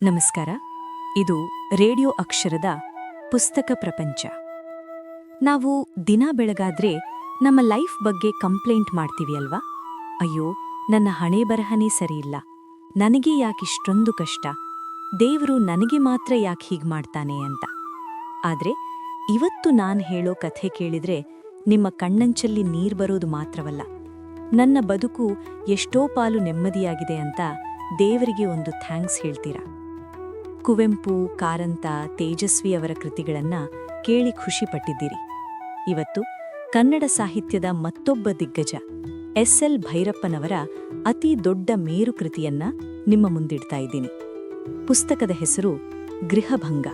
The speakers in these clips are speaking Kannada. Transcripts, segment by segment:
ನಮಸ್ಕಾರ. ಇದು ರೇಡಿಯೋ ಅಕ್ಷರದ ಪುಸ್ತಕ ಪ್ರಪಂಚ. ನಾವು ದಿನ ಬೆಳಗಾದ್ರೆ ನಮ್ಮ ಲೈಫ್ ಬಗ್ಗೆ ಕಂಪ್ಲೇಂಟ್ ಮಾಡ್ತೀವಿ ಅಲ್ವಾ? ಅಯ್ಯೋ, ನನ್ನ ಹಣೆ ಬರಹನೇ ಸರಿಯಿಲ್ಲ, ನನಗೆ ಯಾಕಿಷ್ಟೊಂದು ಕಷ್ಟ, ದೇವರು ನನಗೆ ಮಾತ್ರ ಯಾಕೆ ಹೀಗೆ ಮಾಡ್ತಾನೆ ಅಂತ. ಆದ್ರೆ ಇವತ್ತು ನಾನು ಹೇಳೋ ಕಥೆ ಕೇಳಿದ್ರೆ ನಿಮ್ಮ ಕಣ್ಣಂಚಲ್ಲಿ ನೀರು ಬರೋದು ಮಾತ್ರವಲ್ಲ, ನನ್ನ ಬದುಕು ಎಷ್ಟೋ ಪಾಲು ನೆಮ್ಮದಿಯಾಗಿದೆ ಅಂತ ದೇವರಿಗೆ ಒಂದು ಥ್ಯಾಂಕ್ಸ್ ಹೇಳ್ತೀರಾ. ಕುವೆಂಪು, ಕಾರಂತ, ತೇಜಸ್ವಿ ಅವರ ಕೃತಿಗಳನ್ನ ಕೇಳಿ ಖುಷಿಪಟ್ಟಿದ್ದೀರಿ. ಇವತ್ತು ಕನ್ನಡ ಸಾಹಿತ್ಯದ ಮತ್ತೊಬ್ಬ ದಿಗ್ಗಜ ಎಸ್.ಎಲ್. ಭೈರಪ್ಪನವರ ಅತಿ ದೊಡ್ಡ ಮೇರು ಕೃತಿಯನ್ನ ನಿಮ್ಮ ಮುಂದಿಡ್ತಾ ಇದ್ದೀನಿ. ಪುಸ್ತಕದ ಹೆಸರು ಗೃಹಭಂಗ.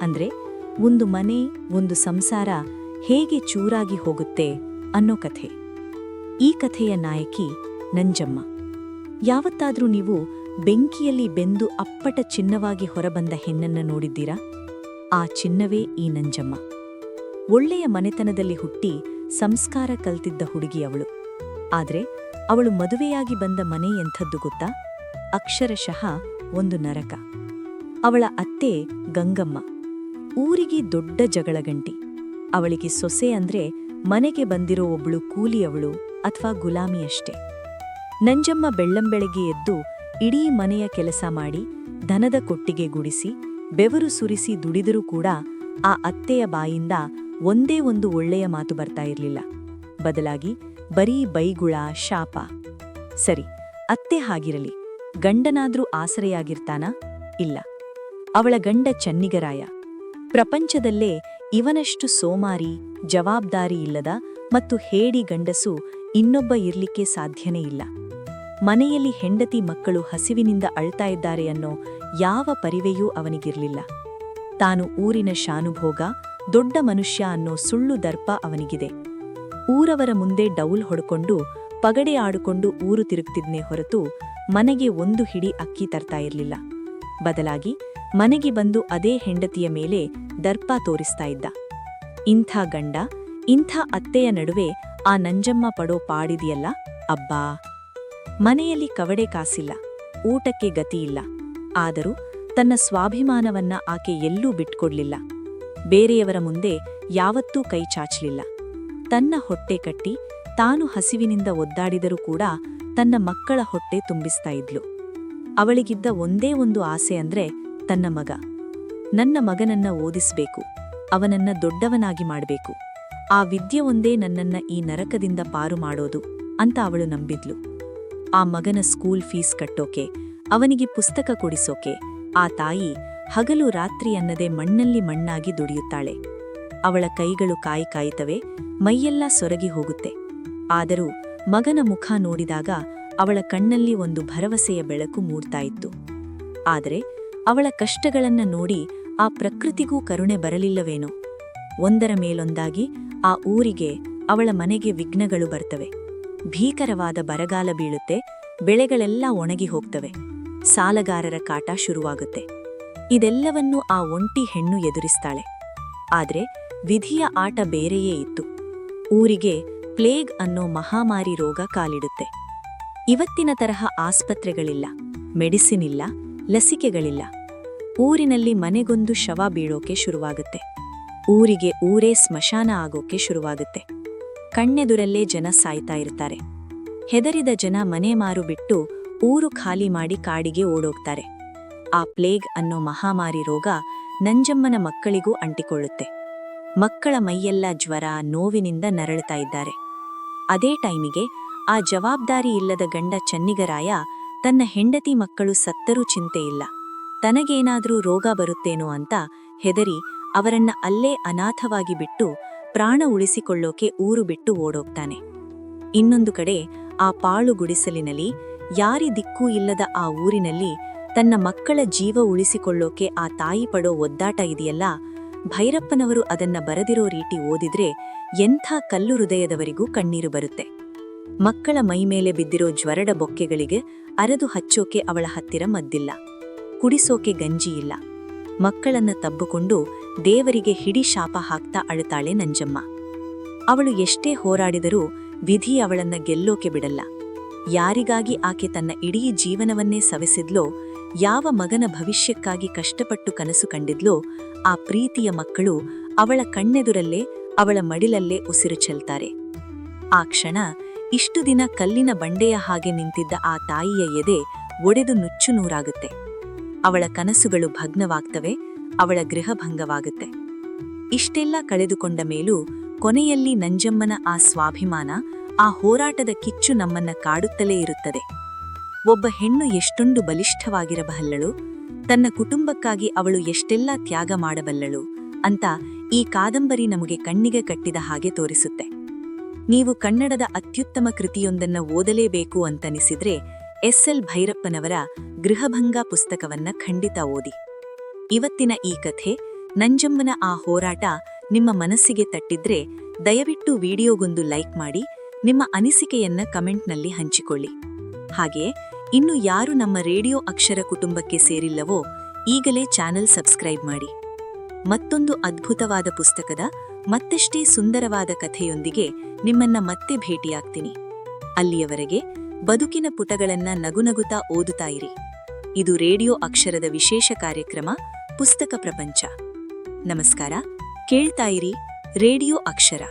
ಅಂದ್ರೆ ಒಂದು ಮನೆ, ಒಂದು ಸಂಸಾರ ಹೇಗೆ ಚೂರಾಗಿ ಹೋಗುತ್ತೆ ಅನ್ನೋ ಕಥೆ. ಈ ಕಥೆಯ ನಾಯಕಿ ನಂಜಮ್ಮ. ಯಾವತ್ತಾದ್ರೂ ನೀವು ಬೆಂಕಿಯಲ್ಲಿ ಬೆಂದು ಅಪ್ಪಟ ಚಿನ್ನವಾಗಿ ಹೊರಬಂದ ಹೆಣ್ಣನ್ನ ನೋಡಿದ್ದೀರಾ? ಆ ಚಿನ್ನವೇ ಈ ನಂಜಮ್ಮ. ಒಳ್ಳೆಯ ಮನೆತನದಲ್ಲಿ ಹುಟ್ಟಿ ಸಂಸ್ಕಾರ ಕಲ್ತಿದ್ದ ಹುಡುಗಿ ಅವಳು. ಆದ್ರೆ ಅವಳು ಮದುವೆಯಾಗಿ ಬಂದ ಮನೆ ಎಂಥದ್ದು ಗೊತ್ತಾ? ಅಕ್ಷರಶಃ ಒಂದು ನರಕ. ಅವಳ ಅತ್ತೆ ಗಂಗಮ್ಮ ಊರಿಗೆ ದೊಡ್ಡ ಜಗಳಗಂಟಿ. ಅವಳಿಗೆ ಸೊಸೆ ಅಂದ್ರೆ ಮನೆಗೆ ಬಂದಿರೋ ಒಬ್ಳು ಕೂಲಿಯವಳು ಅಥವಾ ಗುಲಾಮಿಯಷ್ಟೇ. ನಂಜಮ್ಮ ಬೆಳ್ಳಂಬೆಳಗ್ಗೆ ಎದ್ದು ಇಡೀ ಮನೆಯ ಕೆಲಸ ಮಾಡಿ ದನದ ಕೊಟ್ಟಿಗೆ ಗುಡಿಸಿ ಬೆವರು ಸುರಿಸಿ ದುಡಿದರೂ ಕೂಡ ಆ ಅತ್ತೆಯ ಬಾಯಿಂದ ಒಂದೇ ಒಂದು ಒಳ್ಳೆಯ ಮಾತು ಬರ್ತಾ ಇರಲಿಲ್ಲ. ಬದಲಾಗಿ ಬರೀ ಬೈಗುಳ, ಶಾಪ. ಸರಿ, ಅತ್ತೆ ಹಾಗಿರಲಿ, ಗಂಡನಾದ್ರೂ ಆಸರೆಯಾಗಿರ್ತಾನಾ? ಇಲ್ಲ. ಅವಳ ಗಂಡ ಚನ್ನಿಗರಾಯ. ಪ್ರಪಂಚದಲ್ಲೇ ಇವನಷ್ಟು ಸೋಮಾರಿ, ಜವಾಬ್ದಾರಿ ಇಲ್ಲದ ಮತ್ತು ಹೇಡಿ ಗಂಡಸು ಇನ್ನೊಬ್ಬ ಇರ್ಲಿಕ್ಕೆ ಸಾಧ್ಯನೇ ಇಲ್ಲ. ಮನೆಯಲ್ಲಿ ಹೆಂಡತಿ ಮಕ್ಕಳು ಹಸಿವಿನಿಂದ ಅಳ್ತಾ ಇದ್ದಾರೆ ಅನ್ನೋ ಯಾವ ಪರಿವೆಯೂ ಅವನಿಗಿರ್ಲಿಲ್ಲ. ತಾನು ಊರಿನ ಶಾನುಭೋಗ, ದೊಡ್ಡ ಮನುಷ್ಯ ಅನ್ನೋ ಸುಳ್ಳು ದರ್ಪ ಅವನಿಗಿದೆ. ಊರವರ ಮುಂದೆ ಡೌಲ್ ಹೊಡ್ಕೊಂಡು ಪಗಡೆ ಆಡಿಕೊಂಡು ಊರು ತಿರುಗ್ತಿದ್ನೇ ಹೊರತು ಮನೆಗೆ ಒಂದು ಹಿಡಿ ಅಕ್ಕಿ ತರ್ತಾ ಇರಲಿಲ್ಲ. ಬದಲಾಗಿ ಮನೆಗೆ ಬಂದು ಅದೇ ಹೆಂಡತಿಯ ಮೇಲೆ ದರ್ಪ ತೋರಿಸ್ತಾ ಇದ್ದ. ಇಂಥ ಗಂಡ, ಇಂಥ ಅತ್ತೆಯ ನಡುವೆ ಆ ನಂಜಮ್ಮ ಪಡೋ ಪಾಡಿದೆಯಲ್ಲ, ಅಬ್ಬಾ! ಮನೆಯಲ್ಲಿ ಕವಡೆ ಕಾಸಿಲ್ಲ, ಊಟಕ್ಕೆ ಗತಿಯಿಲ್ಲ. ಆದರೂ ತನ್ನ ಸ್ವಾಭಿಮಾನವನ್ನ ಆಕೆ ಎಲ್ಲೂ ಬಿಟ್ಕೊಡ್ಲಿಲ್ಲ. ಬೇರೆಯವರ ಮುಂದೆ ಯಾವತ್ತೂ ಕೈ ಚಾಚಲಿಲ್ಲ. ತನ್ನ ಹೊಟ್ಟೆ ಕಟ್ಟಿ ತಾನು ಹಸಿವಿನಿಂದ ಒದ್ದಾಡಿದರೂ ಕೂಡ ತನ್ನ ಮಕ್ಕಳ ಹೊಟ್ಟೆ ತುಂಬಿಸ್ತಾ ಇದ್ಲು. ಅವಳಿಗಿದ್ದ ಒಂದೇ ಒಂದು ಆಸೆ ಅಂದ್ರೆ ತನ್ನ ಮಗ. ನನ್ನ ಮಗನನ್ನ ಓದಿಸ್ಬೇಕು, ಅವನನ್ನ ದೊಡ್ಡವನಾಗಿ ಮಾಡಬೇಕು. ಆ ವಿದ್ಯೆ ಒಂದೇ ನನ್ನನ್ನ ಈ ನರಕದಿಂದ ಪಾರು ಮಾಡೋದು ಅಂತ ಅವಳು ನಂಬಿದ್ಲು. ಆ ಮಗನ ಸ್ಕೂಲ್ ಫೀಸ್ ಕಟ್ಟೋಕೆ, ಅವನಿಗೆ ಪುಸ್ತಕ ಕೊಡಿಸೋಕೆ ಆ ತಾಯಿ ಹಗಲು ರಾತ್ರಿ ಅನ್ನದೇ ಮಣ್ಣಲ್ಲಿ ಮಣ್ಣಾಗಿ ದುಡಿಯುತ್ತಾಳೆ. ಅವಳ ಕೈಗಳು ಕಾಯ್ತವೆ, ಮೈಯೆಲ್ಲ ಸೊರಗಿ ಹೋಗುತ್ತೆ. ಆದರೂ ಮಗನ ಮುಖ ನೋಡಿದಾಗ ಅವಳ ಕಣ್ಣಲ್ಲಿ ಒಂದು ಭರವಸೆಯ ಬೆಳಕು ಮೂಡ್ತಾ ಇತ್ತು. ಆದರೆ ಅವಳ ಕಷ್ಟಗಳನ್ನ ನೋಡಿ ಆ ಪ್ರಕೃತಿಗೂ ಕರುಣೆ ಬರಲಿಲ್ಲವೇನೋ. ಒಂದರ ಮೇಲೊಂದಾಗಿ ಆ ಊರಿಗೆ, ಅವಳ ಮನೆಗೆ ವಿಘ್ನಗಳು ಬರ್ತವೆ. ಭೀಕರವಾದ ಬರಗಾಲ ಬೀಳುತ್ತೆ, ಬೆಳೆಗಳೆಲ್ಲ ಒಣಗಿ ಹೋಗ್ತವೆ, ಸಾಲಗಾರರ ಕಾಟ ಶುರುವಾಗುತ್ತೆ. ಇದೆಲ್ಲವನ್ನೂ ಆ ಒಂಟಿ ಹೆಣ್ಣು ಎದುರಿಸ್ತಾಳೆ. ಆದ್ರೆ ವಿಧಿಯ ಆಟ ಬೇರೆಯೇ ಇತ್ತು. ಊರಿಗೆ ಪ್ಲೇಗ್ ಅನ್ನೋ ಮಹಾಮಾರಿ ರೋಗ ಕಾಲಿಡುತ್ತೆ. ಇವತ್ತಿನ ತರಹ ಆಸ್ಪತ್ರೆಗಳಿಲ್ಲ, ಮೆಡಿಸಿನ್ ಇಲ್ಲ, ಲಸಿಕೆಗಳಿಲ್ಲ. ಊರಿನಲ್ಲಿ ಮನೆಗೊಂದು ಶವ ಬೀಳೋಕೆ ಶುರುವಾಗುತ್ತೆ. ಊರಿಗೆ ಊರೇ ಸ್ಮಶಾನ ಆಗೋಕೆ ಶುರುವಾಗುತ್ತೆ. ಕಣ್ಣೆದುರಲ್ಲೇ ಜನ ಸಾಯ್ತಾ ಇರ್ತಾರೆ. ಹೆದರಿದ ಜನ ಮನೆ ಮಾರು ಬಿಟ್ಟು ಊರು ಖಾಲಿ ಮಾಡಿ ಕಾಡಿಗೆ ಓಡೋಗ್ತಾರೆ. ಆ ಪ್ಲೇಗ್ ಅನ್ನೋ ಮಹಾಮಾರಿ ರೋಗ ನಂಜಮ್ಮನ ಮಕ್ಕಳಿಗೂ ಅಂಟಿಕೊಳ್ಳುತ್ತೆ. ಮಕ್ಕಳ ಮೈಯೆಲ್ಲ ಜ್ವರ, ನೋವಿನಿಂದ ನರಳುತ್ತಾ ಇದ್ದಾರೆ. ಅದೇ ಟೈಮಿಗೆ ಆ ಜವಾಬ್ದಾರಿ ಇಲ್ಲದ ಗಂಡ ಚನ್ನಿಗರಾಯ ತನ್ನ ಹೆಂಡತಿ ಮಕ್ಕಳು ಸತ್ತರೂ ಚಿಂತೆಯಿಲ್ಲ, ತನಗೇನಾದ್ರೂ ರೋಗ ಬರುತ್ತೇನೋ ಅಂತ ಹೆದರಿ ಅವರನ್ನ ಅಲ್ಲೇ ಅನಾಥವಾಗಿ ಬಿಟ್ಟು ಪ್ರಾಣ ಉಳಿಸಿಕೊಳ್ಳೋಕೆ ಊರು ಬಿಟ್ಟು ಓಡೋಗ್ತಾನೆ. ಇನ್ನೊಂದು ಕಡೆ ಆ ಪಾಳು ಗುಡಿಸಲಿನಲ್ಲಿ, ಯಾರಿ ದಿಕ್ಕೂ ಇಲ್ಲದ ಆ ಊರಿನಲ್ಲಿ ತನ್ನ ಮಕ್ಕಳ ಜೀವ ಉಳಿಸಿಕೊಳ್ಳೋಕೆ ಆ ತಾಯಿ ಪಡೋ ಒದ್ದಾಟ ಇದೆಯಲ್ಲ, ಭೈರಪ್ಪನವರು ಅದನ್ನ ಬರೆದಿರೋ ರೀತಿ ಓದಿದ್ರೆ ಎಂಥ ಕಲ್ಲು ಹೃದಯದವರಿಗೂ ಕಣ್ಣೀರು ಬರುತ್ತೆ. ಮಕ್ಕಳ ಮೈಮೇಲೆ ಬಿದ್ದಿರೋ ಜ್ವರಡ ಬೊಕ್ಕೆಗಳಿಗೆ ಅರೆದು ಹಚ್ಚೋಕೆ ಅವಳ ಹತ್ತಿರ ಮದ್ದಿಲ್ಲ, ಕುಡಿಸೋಕೆ ಗಂಜಿಯಿಲ್ಲ. ಮಕ್ಕಳನ್ನ ತಬ್ಬುಕೊಂಡು ದೇವರಿಗೆ ಹಿಡಿ ಶಾಪ ಹಾಕ್ತಾ ಅಳುತ್ತಾಳೆ ನಂಜಮ್ಮ. ಅವಳು ಎಷ್ಟೇ ಹೋರಾಡಿದರೂ ವಿಧಿ ಅವಳನ್ನ ಗೆಲ್ಲೋಕೆ ಬಿಡಲ್ಲ. ಯಾರಿಗಾಗಿ ಆಕೆ ತನ್ನ ಇಡೀ ಜೀವನವನ್ನೇ ಸವೆಸಿದ್ಲೋ ಯಾವ ಮಗನ ಭವಿಷ್ಯಕ್ಕಾಗಿ ಕಷ್ಟಪಟ್ಟು ಕನಸು ಕಂಡಿದ್ಲೋ ಆ ಪ್ರೀತಿಯ ಮಕ್ಕಳು ಅವಳ ಕಣ್ಣೆದುರಲ್ಲೇ ಅವಳ ಮಡಿಲಲ್ಲೇ ಉಸಿರು ಚೆಲ್ತಾರೆ. ಆ ಕ್ಷಣ ಇಷ್ಟು ದಿನ ಕಲ್ಲಿನ ಬಂಡೆಯ ಹಾಗೆ ನಿಂತಿದ್ದ ಆ ತಾಯಿಯ ಎದೆ ಒಡೆದು ನುಚ್ಚುನೂರಾಗುತ್ತೆ. ಅವಳ ಕನಸುಗಳು ಭಗ್ನವಾಗ್ತವೆ, ಅವಳ ಗೃಹಭಂಗವಾಗುತ್ತೆ. ಇಷ್ಟೆಲ್ಲ ಕಳೆದುಕೊಂಡ ಮೇಲೂ ಕೊನೆಯಲ್ಲಿ ನಂಜಮ್ಮನ ಆ ಸ್ವಾಭಿಮಾನ, ಆ ಹೋರಾಟದ ಕಿಚ್ಚು ನಮ್ಮನ್ನ ಕಾಡುತ್ತಲೇ ಇರುತ್ತದೆ. ಒಬ್ಬ ಹೆಣ್ಣು ಎಷ್ಟೊಂದು ಬಲಿಷ್ಠವಾಗಿರಬಲ್ಲಳು, ತನ್ನ ಕುಟುಂಬಕ್ಕಾಗಿ ಅವಳು ಎಷ್ಟೆಲ್ಲ ತ್ಯಾಗ ಮಾಡಬಲ್ಲಳು ಅಂತ ಈ ಕಾದಂಬರಿ ನಮಗೆ ಕಣ್ಣಿಗೆ ಕಟ್ಟಿದ ಹಾಗೆ ತೋರಿಸುತ್ತೆ. ನೀವು ಕನ್ನಡದ ಅತ್ಯುತ್ತಮ ಕೃತಿಯೊಂದನ್ನು ಓದಲೇಬೇಕು ಅಂತನಿಸಿದ್ರೆ ಎಸ್.ಎಲ್. ಭೈರಪ್ಪನವರ ಗೃಹಭಂಗ ಪುಸ್ತಕವನ್ನ ಖಂಡಿತ ಓದಿ. ಇವತ್ತಿನ ಈ ಕಥೆ, ನಂಜಮ್ಮನ ಆ ಹೋರಾಟ ನಿಮ್ಮ ಮನಸ್ಸಿಗೆ ತಟ್ಟಿದ್ರೆ ದಯವಿಟ್ಟು ವಿಡಿಯೋಗೊಂದು ಲೈಕ್ ಮಾಡಿ, ನಿಮ್ಮ ಅನಿಸಿಕೆಯನ್ನ ಕಮೆಂಟ್ನಲ್ಲಿ ಹಂಚಿಕೊಳ್ಳಿ. ಹಾಗೆ ಇನ್ನು ಯಾರು ನಮ್ಮ ರೇಡಿಯೋ ಅಕ್ಷರ ಕುಟುಂಬಕ್ಕೆ ಸೇರಿಲ್ಲವೋ ಈಗಲೇ ಚಾನೆಲ್ ಸಬ್ಸ್ಕ್ರೈಬ್ ಮಾಡಿ. ಮತ್ತೊಂದು ಅದ್ಭುತವಾದ ಪುಸ್ತಕದ ಮತ್ತಷ್ಟೇ ಸುಂದರವಾದ ಕಥೆಯೊಂದಿಗೆ ನಿಮ್ಮನ್ನ ಮತ್ತೆ ಭೇಟಿಯಾಗ್ತೀನಿ. ಅಲ್ಲಿಯವರೆಗೆ ಬದುಕಿನ ಪುಟಗಳನ್ನ ನಗುನಗುತ್ತಾ ಓದುತ್ತಾ ಇರಿ. ಇದು ರೇಡಿಯೋ ಅಕ್ಷರದ ವಿಶೇಷ ಕಾರ್ಯಕ್ರಮ ಪುಸ್ತಕ ಪ್ರಪಂಚ. ನಮಸ್ಕಾರ. ಕೇಳ್ತಾ ಇರಿ ರೇಡಿಯೋ ಅಕ್ಷರ.